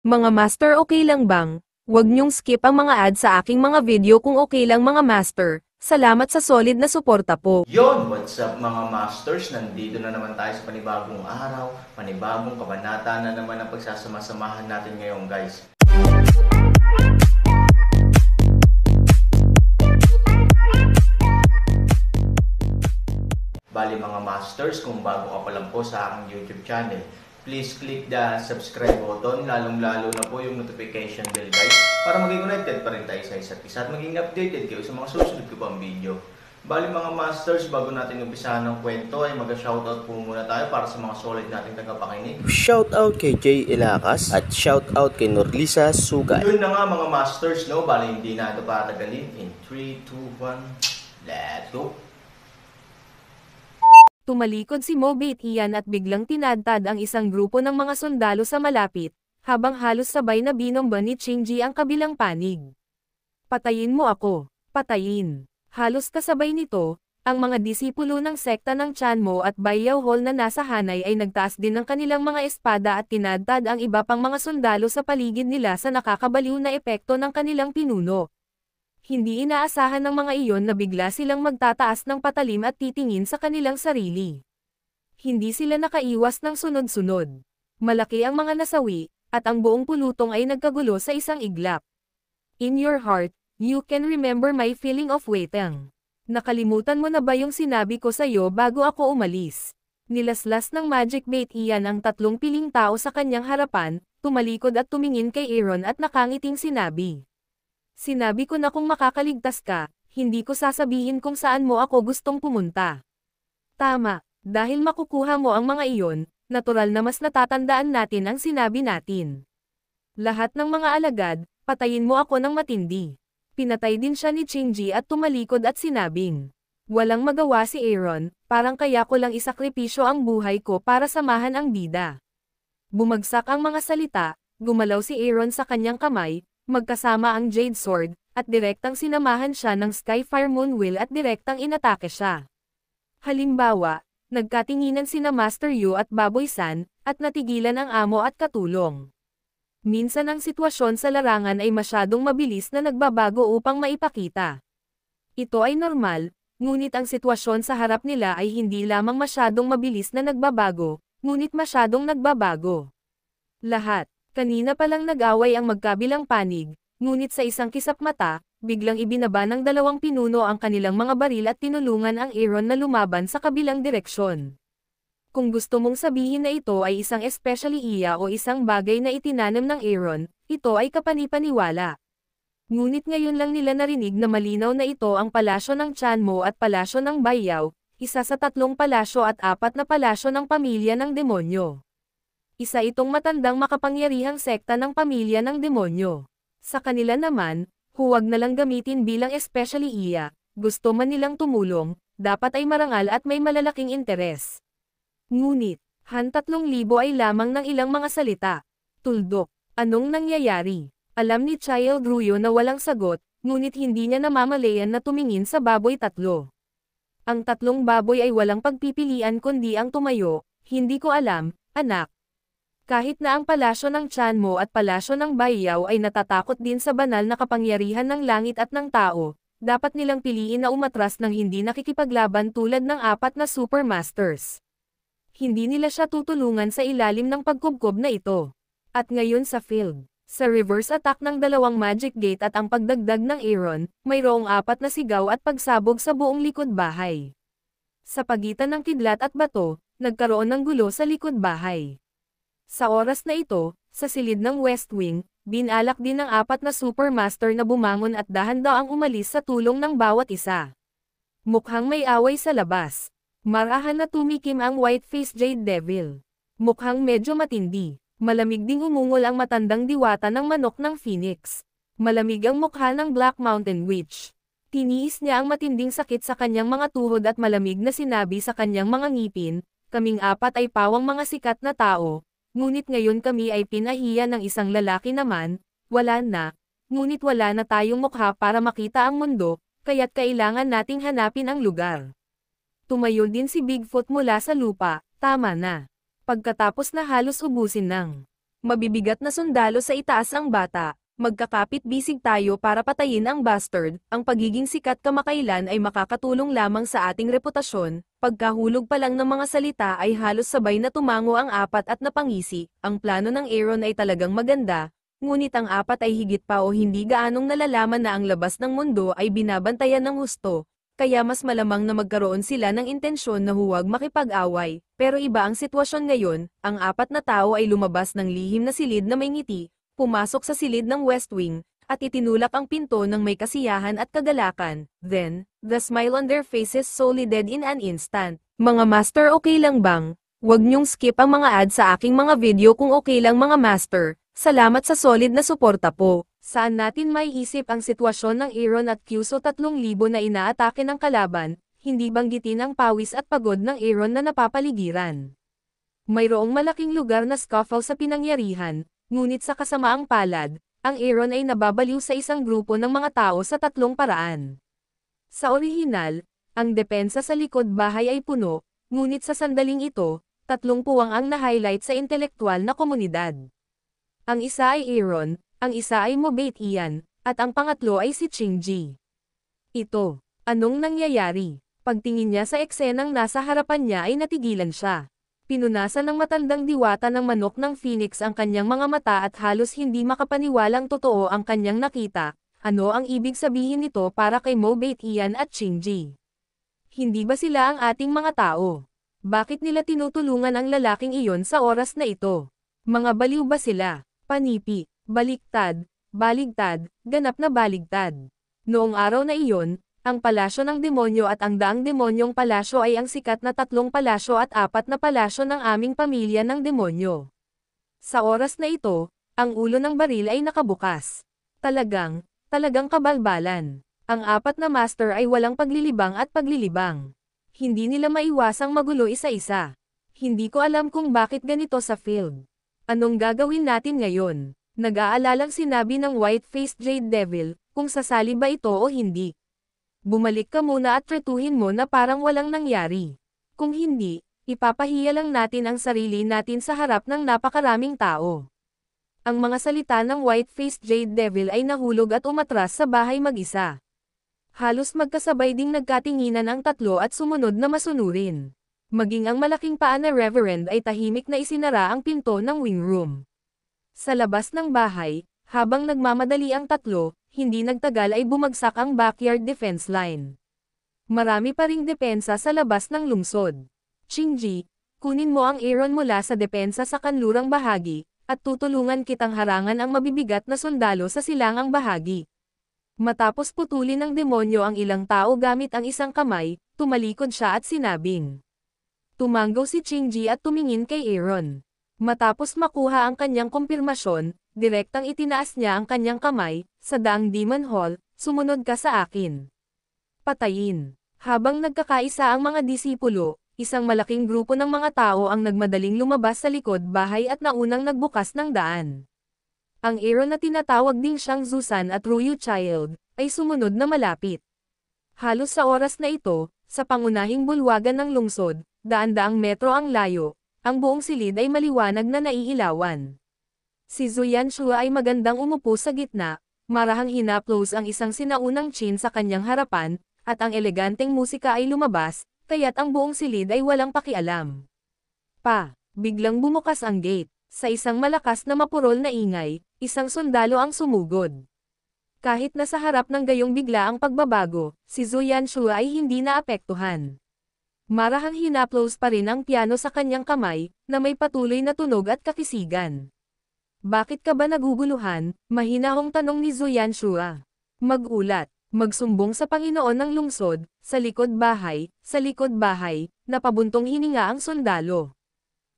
Mga master, okay lang bang? Huwag niyong skip ang mga ads sa aking mga video kung okay lang mga master. Salamat sa solid na suporta po. Yon, what's up mga masters? Nandito na naman tayo sa panibagong araw, panibagong kabanata na naman ang pagsasama-samahan natin ngayon guys. Bali mga masters, kung bago ka pa lang po sa aking YouTube channel, please click the subscribe button, lalong-lalo na po yung notification bell guys, para maging connected pa rin tayo sa isa't isa at maging updated kayo sa mga susunod ko pang video. Bali mga masters, bago natin umpisahan ng kwento ay mag-shoutout po muna tayo para sa mga solid nating tagapakinig. Shoutout kay Jay Ilacas at shoutout kay Norlisa Sugay. Yun na nga mga masters, no? Bali hindi na ito patagalin. In 3, 2, 1, let's go! Tumalikod si Mobait Ian at biglang tinadtad ang isang grupo ng mga sundalo sa malapit, habang halos sabay na binomba ni Chingy ang kabilang panig. Patayin mo ako, patayin. Halos kasabay nito, ang mga disipulo ng sekta ng Chanmo at Bayaw Hall na nasa hanay ay nagtaas din ng kanilang mga espada at tinadtad ang iba pang mga sundalo sa paligid nila sa nakakabaliw na epekto ng kanilang pinuno. Hindi inaasahan ng mga iyon na bigla silang magtataas ng patalim at titingin sa kanilang sarili. Hindi sila nakaiwas ng sunod-sunod. Malaki ang mga nasawi, at ang buong pulutong ay nagkagulo sa isang iglap. In your heart, you can remember my feeling of waiting. Nakalimutan mo na ba yung sinabi ko sa'yo bago ako umalis? Nilaslas ng Magic Bait Ian ang tatlong piling tao sa kanyang harapan, tumalikod at tumingin kay Aaron at nakangiting sinabi. Sinabi ko na kung makakaligtas ka, hindi ko sasabihin kung saan mo ako gustong pumunta. Tama, dahil makukuha mo ang mga iyon, natural na mas natatandaan natin ang sinabi natin. Lahat ng mga alagad, patayin mo ako ng matindi. Pinatay din siya ni Chingy at tumalikod at sinabing, walang magawa si Aaron, parang kaya ko lang isakripisyo ang buhay ko para samahan ang bida. Bumagsak ang mga salita, gumalaw si Aaron sa kanyang kamay, magkasama ang Jade Sword, at direktang sinamahan siya ng Skyfire Moonwheel at direktang inatake siya. Halimbawa, nagkatinginan sina Master Yu at Baboy San, at natigilan ang amo at katulong. Minsan ang sitwasyon sa larangan ay masyadong mabilis na nagbabago upang maipakita. Ito ay normal, ngunit ang sitwasyon sa harap nila ay hindi lamang masyadong mabilis na nagbabago, ngunit masyadong nagbabago. Lahat. Kanina pa lang nag-away ang magkabilang panig, ngunit sa isang kisap mata, biglang ibinaba ng dalawang pinuno ang kanilang mga baril at tinulungan ang Aaron na lumaban sa kabilang direksyon. Kung gusto mong sabihin na ito ay isang especially iya o isang bagay na itinanam ng Aaron, ito ay kapanipaniwala. Ngunit ngayon lang nila narinig na malinaw na ito ang palasyo ng Chanmo at palasyo ng Bayaw, isa sa 3 palasyo at 4 na palasyo ng pamilya ng demonyo. Isa itong matandang makapangyarihang sekta ng pamilya ng demonyo. Sa kanila naman, huwag na lang gamitin bilang especially iya, gusto man nilang tumulong, dapat ay marangal at may malalaking interes. Ngunit, Han 3,000 ay lamang ng ilang mga salita. Tuldok, anong nangyayari? Alam ni Child Ruyo na walang sagot, ngunit hindi niya namamalayan na tumingin sa baboy 3. Ang 3 baboy ay walang pagpipilian kundi ang tumayo, hindi ko alam, anak. Kahit na ang palasyo ng Chanmo at palasyo ng Bayaw ay natatakot din sa banal na kapangyarihan ng langit at ng tao, dapat nilang piliin na umatras ng hindi nakikipaglaban tulad ng 4 na Supermasters. Hindi nila siya tutulungan sa ilalim ng pagkubkob na ito. At ngayon sa field, sa reverse attack ng 2 Magic Gate at ang pagdagdag ng Aaron, mayroong 4 na sigaw at pagsabog sa buong likod bahay. Sa pagitan ng kidlat at bato, nagkaroon ng gulo sa likod bahay. Sa oras na ito, sa silid ng West Wing, binalak din ng 4 na Supermaster na bumangon at dahan-daang umalis sa tulong ng bawat isa. Mukhang may away sa labas. Marahan na tumikim ang White-Faced Jade Devil. Mukhang medyo matindi. Malamig ding umungol ang matandang diwata ng manok ng Phoenix. Malamig ang mukha ng Black Mountain Witch. Tiniis niya ang matinding sakit sa kanyang mga tuhod at malamig na sinabi sa kanyang mga ngipin, kaming 4 ay pawang mga sikat na tao. Ngunit ngayon kami ay pinahiya ng isang lalaki naman, wala na, ngunit wala na tayong mukha para makita ang mundo, kaya't kailangan nating hanapin ang lugar. Tumayo din si Bigfoot mula sa lupa, tama na. Pagkatapos na halos ubusin ng Mabibigat na sundalo sa itaas ang bata. Magkakapit-bisig tayo para patayin ang bastard. Ang pagiging sikat kamakailan ay makakatulong lamang sa ating reputasyon. Pagkahulog pa lang ng mga salita ay halos sabay na tumango ang apat at napangisi. Ang plano ng Aaron ay talagang maganda, ngunit ang apat ay higit pa o hindi gaanong nalalaman na ang labas ng mundo ay binabantayan ng husto. Kaya mas malamang na magkaroon sila ng intensyon na huwag makipag-away. Pero iba ang sitwasyon ngayon, ang apat na tao ay lumabas ng lihim na silid na may ngiti, pumasok sa silid ng West Wing, at itinulak ang pinto ng may kasiyahan at kagalakan. Then, the smile on their faces solely dead in an instant. Mga master, okay lang bang? Huwag niyong skip ang mga ad sa aking mga video kung okay lang mga master. Salamat sa solid na suporta po. Saan natin maiisip ang sitwasyon ng Aaron at Kyuso 3,000 na inaatake ng kalaban, hindi banggitin ang pawis at pagod ng Aaron na napapaligiran. Mayroong malaking lugar na scuffle sa pinangyarihan, ngunit sa kasamaang palad, ang Aaron ay nababaliw sa isang grupo ng mga tao sa 3 paraan. Sa orihinal, ang depensa sa likod bahay ay puno, ngunit sa sandaling ito, 3 puwang ang na-highlight sa intelektual na komunidad. Ang isa ay Aaron, ang isa ay Mobate Ian, at ang pangatlo ay si Chingji. Ito, anong nangyayari? Pagtingin niya sa eksenang nasa harapan niya ay natigilan siya. Pinunasan ng matandang diwata ng manok ng Phoenix ang kanyang mga mata at halos hindi makapaniwalang totoo ang kanyang nakita. Ano ang ibig sabihin nito para kay Mobate Ian at Chingji? Hindi ba sila ang ating mga tao? Bakit nila tinutulungan ang lalaking iyon sa oras na ito? Mga baliw ba sila? Panipi, baliktad, baligtad, ganap na baligtad. Noong araw na iyon, ang palasyo ng demonyo at ang daang demonyong palasyo ay ang sikat na 3 palasyo at 4 na palasyo ng aming pamilya ng demonyo. Sa oras na ito, ang ulo ng baril ay nakabukas. Talagang kabalbalan. Ang 4 na master ay walang paglilibang at paglilibang. Hindi nila maiwasang magulo isa-isa. Hindi ko alam kung bakit ganito sa field. Anong gagawin natin ngayon? Nag-aalalang sinabi ng white-faced Jade Devil, kung sasali ba ito o hindi. Bumalik ka muna at tretuhin mo na parang walang nangyari. Kung hindi, ipapahiya lang natin ang sarili natin sa harap ng napakaraming tao. Ang mga salita ng white-faced Jade Devil ay nahulog at umatras sa bahay mag-isa. Halos magkasabay ding nagkatinginan ang 3 at sumunod na masunurin. Maging ang malaking paa na Reverend ay tahimik na isinara ang pinto ng wing room. Sa labas ng bahay, habang nagmamadali ang 3, hindi nagtagal ay bumagsak ang backyard defense line. Marami pa ring depensa sa labas ng lungsod. Chingji, kunin mo ang Aaron mula sa depensa sa kanlurang bahagi, at tutulungan kitang harangan ang mabibigat na sundalo sa silangang bahagi. Matapos putulin ng demonyo ang ilang tao gamit ang isang kamay, tumalikod siya at sinabing. Tumanggaw si Chingji at tumingin kay Aaron. Matapos makuha ang kanyang kumpirmasyon, direktang itinaas niya ang kanyang kamay, sa daang Demon Hall, sumunod ka sa akin. Patayin. Habang nagkakaisa ang mga disipulo, isang malaking grupo ng mga tao ang nagmadaling lumabas sa likod bahay at naunang nagbukas ng daan. Ang Aaron na tinatawag ding siyang Zusan at Ruyu Child, ay sumunod na malapit. Halos sa oras na ito, sa pangunahing bulwagan ng lungsod, daan-daang metro ang layo, ang buong silid ay maliwanag na naiilawan. Si Zuyan Shua ay magandang umupo sa gitna, marahang hinaplos ang isang sinaunang chin sa kanyang harapan, at ang eleganteng musika ay lumabas, kaya't ang buong silid ay walang pakialam. Biglang bumukas ang gate. Sa isang malakas na mapurol na ingay, isang sundalo ang sumugod. Kahit nasa harap ng gayong bigla ang pagbabago, si Zuyan Shua ay hindi naapektuhan. Marahang hinaplos pa rin ang piano sa kanyang kamay, na may patuloy na tunog at kakisigan. Bakit ka ba naguguluhan? Mahinahong tanong ni Zuyan Shua. Magulat, magsumbong sa Panginoon ng lungsod, sa likod bahay, napabuntong hininga ang sundalo.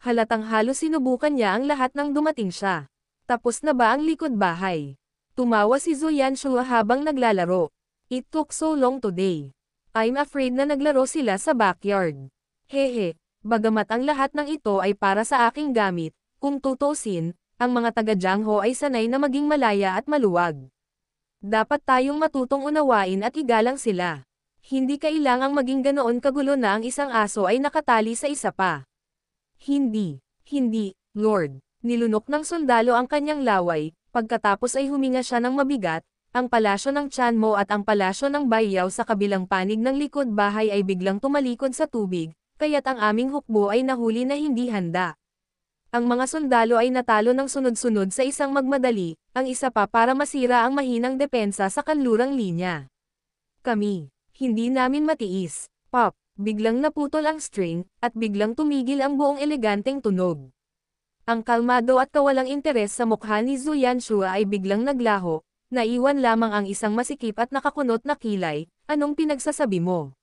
Halatang halos sinubukan niya ang lahat ng dumating siya. Tapos na ba ang likod bahay? Tumawa si Zuyan Shua habang naglalaro. It took so long today. I'm afraid na naglaro sila sa backyard. Hehe, bagamat ang lahat ng ito ay para sa aking gamit, kung tutusin, ang mga taga-Jiangho ay sanay na maging malaya at maluwag. Dapat tayong matutong unawain at igalang sila. Hindi kailangang maging ganoon kagulo na ang isang aso ay nakatali sa isa pa. Hindi, Lord. Nilunok ng sundalo ang kanyang laway, pagkatapos ay huminga siya ng mabigat. Ang palasyo ng Chanmo at ang palasyo ng Bayaw sa kabilang panig ng likod bahay ay biglang tumalikod sa tubig, kaya't ang aming hukbo ay nahuli na hindi handa. Ang mga sundalo ay natalo ng sunod-sunod sa isang magmadali, ang isa pa para masira ang mahinang depensa sa kanlurang linya. Kami, hindi namin matiis. Pop, biglang naputol ang string, at biglang tumigil ang buong eleganteng tunog. Ang kalmado at kawalang interes sa mukha ni Zhu Yanshua ay biglang naglaho, naiwan lamang ang isang masikip at nakakunot na kilay. Anong pinagsasabi mo?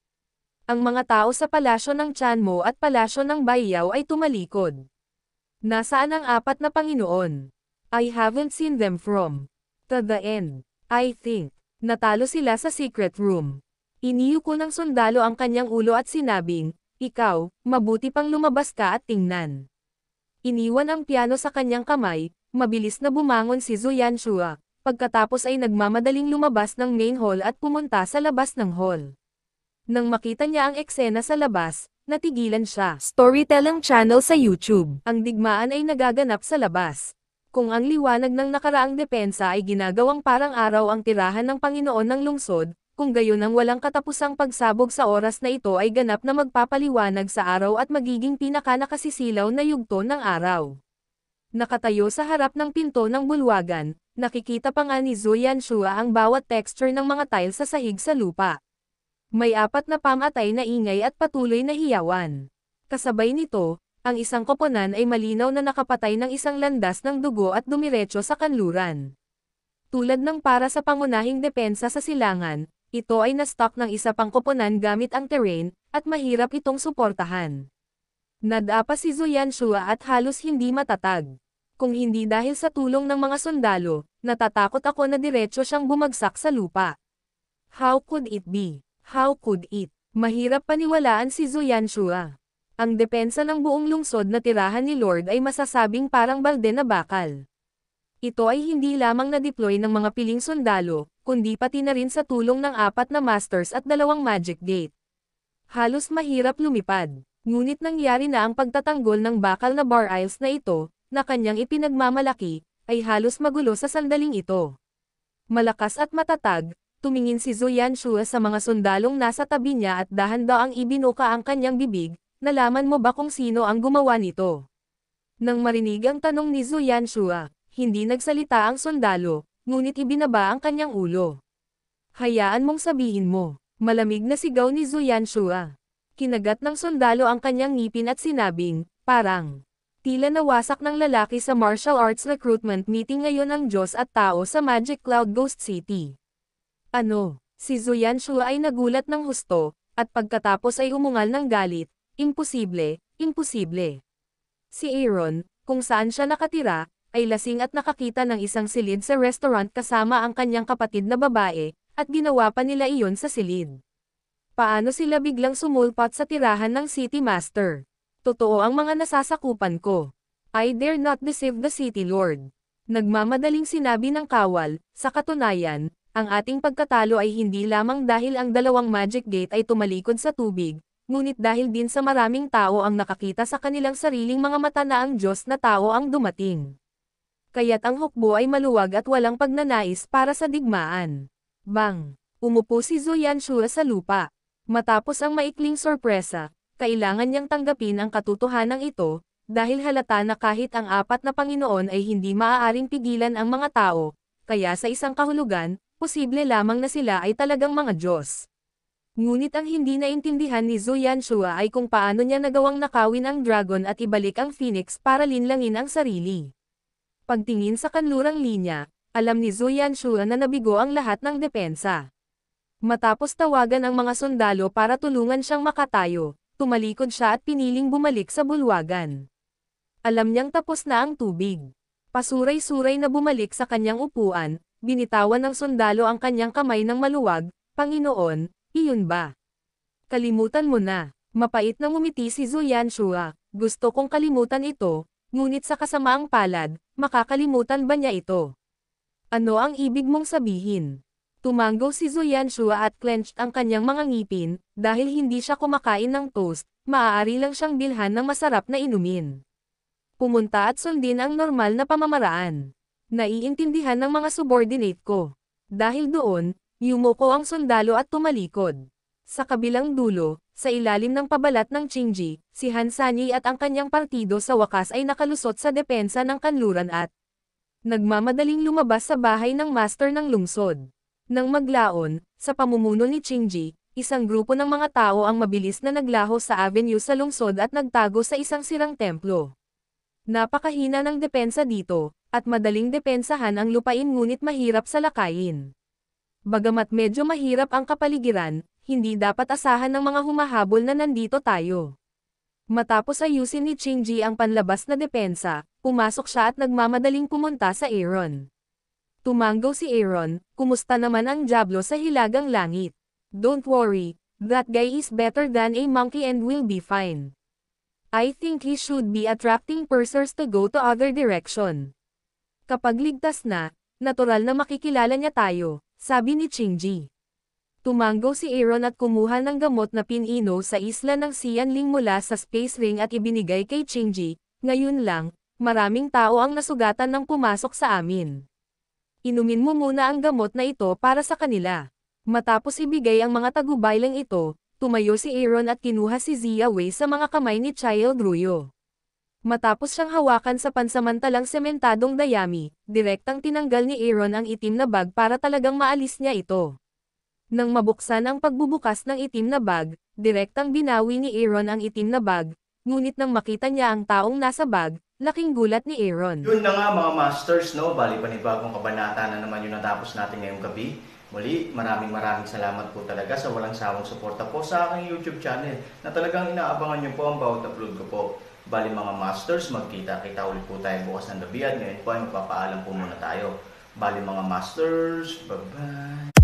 Ang mga tao sa palasyo ng Chanmo at palasyo ng Bayaw ay tumalikod. Nasaan ang apat na Panginoon? I haven't seen them from to the end. I think, natalo sila sa secret room. Iniyuko ng sundalo ang kanyang ulo at sinabing, ikaw, mabuti pang lumabas ka at tingnan. Iniwan ang piano sa kanyang kamay, mabilis na bumangon si Zhu Yanshua, pagkatapos ay nagmamadaling lumabas ng main hall at pumunta sa labas ng hall. Nang makita niya ang eksena sa labas, natigilan siya. Storytelling channel sa YouTube. Ang digmaan ay nagaganap sa labas. Kung ang liwanag ng nakaraang depensa ay ginagawang parang araw ang tirahan ng Panginoon ng lungsod, kung gayon ang walang katapusang pagsabog sa oras na ito ay ganap na magpapaliwanag sa araw at magiging pinaka-nakasisilaw na yugto ng araw. Nakatayo sa harap ng pinto ng bulwagan, nakikita pa nga ni Zhu Yanshua ang bawat texture ng mga tile sa sahig sa lupa. May apat na pamatay na ingay at patuloy na hiyawan. Kasabay nito, ang isang koponan ay malinaw na nakapatay ng isang landas ng dugo at dumiretso sa kanluran. Tulad ng para sa pangunahing depensa sa silangan, ito ay na-stock ng isa pang koponan gamit ang terrain, at mahirap itong suportahan. Nadapa si Zhu Yanshua at halos hindi matatag. Kung hindi dahil sa tulong ng mga sundalo, natatakot ako na diretso siyang bumagsak sa lupa. How could it be? How could it? Mahirap paniwalaan si Zhu Yanshua. Ang depensa ng buong lungsod na tirahan ni Lord ay masasabing parang balde na bakal. Ito ay hindi lamang na-deploy ng mga piling sundalo, kundi pati na rin sa tulong ng apat na masters at 2 magic gate. Halos mahirap lumipad, ngunit nangyari na ang pagtatanggol ng bakal na bar aisles na ito, na kanyang ipinagmamalaki, ay halos magulo sa sandaling ito. Malakas at matatag, tumingin si Zhu Yanshua sa mga sundalong nasa tabi niya at dahan-daang ibinuka ang kanyang bibig. Nalaman mo ba kung sino ang gumawa nito? Nang marinig ang tanong ni Zhu Yanshua, hindi nagsalita ang sundalo, ngunit ibinaba ang kanyang ulo. Hayaan mong sabihin mo, malamig na sigaw ni Zhu Yanshua. Kinagat ng sundalo ang kanyang ngipin at sinabing, parang, tila nawasak ng lalaki sa martial arts recruitment meeting ngayon ang Diyos at tao sa Magic Cloud Ghost City. Ano? Si Zhu Yanshua ay nagulat ng husto, at pagkatapos ay umungal ng galit. Imposible, imposible. Si Aaron, kung saan siya nakatira, ay lasing at nakakita ng isang silid sa restaurant kasama ang kanyang kapatid na babae, at ginawa pa nila iyon sa silid. Paano sila biglang sumulpat sa tirahan ng City Master? Totoo ang mga nasasakupan ko. I dare not deceive the City Lord. Nagmamadaling sinabi ng kawal, sa katunayan, ang ating pagkatalo ay hindi lamang dahil ang 2 magic gate ay tumalikod sa tubig, ngunit dahil din sa maraming tao ang nakakita sa kanilang sariling mga mata na ang Diyos na tao ang dumating. Kaya't ang hukbo ay maluwag at walang pagnanais para sa digmaan. Bang! Umupo si Zhu Yanshua sa lupa. Matapos ang maikling sorpresa, kailangan niyang tanggapin ang katotohanan ito, dahil halata na kahit ang apat na Panginoon ay hindi maaaring pigilan ang mga tao, kaya sa isang kahulugan, posible lamang na sila ay talagang mga Diyos. Ngunit ang hindi naintindihan ni Zhu Yanshua ay kung paano niya nagawang nakawin ang dragon at ibalik ang phoenix para linlangin ang sarili. Pagtingin sa kanlurang linya, alam ni Zhu Yanshua na nabigo ang lahat ng depensa. Matapos tawagan ang mga sundalo para tulungan siyang makatayo, tumalikod siya at piniling bumalik sa bulwagan. Alam niyang tapos na ang tubig. Pasuray-suray na bumalik sa kanyang upuan, binitawan ng sundalo ang kanyang kamay ng maluwag, Panginoon, iyon ba? Kalimutan mo na. Mapait na ngumiti si Zhu Yanshua, gusto kong kalimutan ito, ngunit sa kasamaang palad, makakalimutan ba niya ito? Ano ang ibig mong sabihin? Tumango si Zhu Yanshua at clenched ang kanyang mga ngipin, dahil hindi siya kumakain ng toast, maaari lang siyang bilhan ng masarap na inumin. Pumunta at sundin ang normal na pamamaraan. Naiintindihan ng mga subordinate ko. Dahil doon, yumuko ang sundalo at tumalikod. Sa kabilang dulo, sa ilalim ng pabalat ng Qingji, si Han Sanyi at ang kanyang partido sa wakas ay nakalusot sa depensa ng kanluran at nagmamadaling lumabas sa bahay ng master ng lungsod. Nang maglaon, sa pamumuno ni Qingji, isang grupo ng mga tao ang mabilis na naglaho sa avenue sa lungsod at nagtago sa isang sirang templo. Napakahina ng depensa dito, at madaling depensahan ang lupain ngunit mahirap sa lakayin. Bagamat medyo mahirap ang kapaligiran, hindi dapat asahan ng mga humahabol na nandito tayo. Matapos ayusin ni Qingji ang panlabas na depensa, pumasok siya at nagmamadaling pumunta sa Aaron. Tumanggaw si Aaron, kumusta naman ang Diablo sa hilagang langit? Don't worry, that guy is better than a monkey and will be fine. I think he should be attracting pursers to go to other direction. Kapag ligtas na, natural na makikilala niya tayo, sabi ni Qingji. Tumanggaw si Aaron at kumuha ng gamot na pinino sa isla ng Xianling mula sa space ring at ibinigay kay Qingji. Ngayon lang, maraming tao ang nasugatan nang pumasok sa amin. Inumin mo muna ang gamot na ito para sa kanila. Matapos ibigay ang mga tagubaylang ito, tumayo si Aaron at kinuha si Zia Wei sa mga kamay ni Child Ruyo. Matapos siyang hawakan sa pansamantalang sementadong dayami, direktang tinanggal ni Aaron ang itim na bag para talagang maalis niya ito. Nang mabuksan ang pagbubukas ng itim na bag, direktang binawi ni Aaron ang itim na bag, ngunit nang makita niya ang taong nasa bag, laking gulat ni Aaron. Yun na nga mga masters, no? Bali panibagong kabanata na naman yung natapos natin ngayong gabi. Muli, maraming salamat po talaga sa walang sawang suporta po sa aking YouTube channel na talagang inaabangan nyo po ang bawat upload ko po. Bali mga masters, magkita-kita ulit po tayo bukas ng gabi at ngayon po ay magpapaalam po muna tayo. Bali mga masters, bye-bye!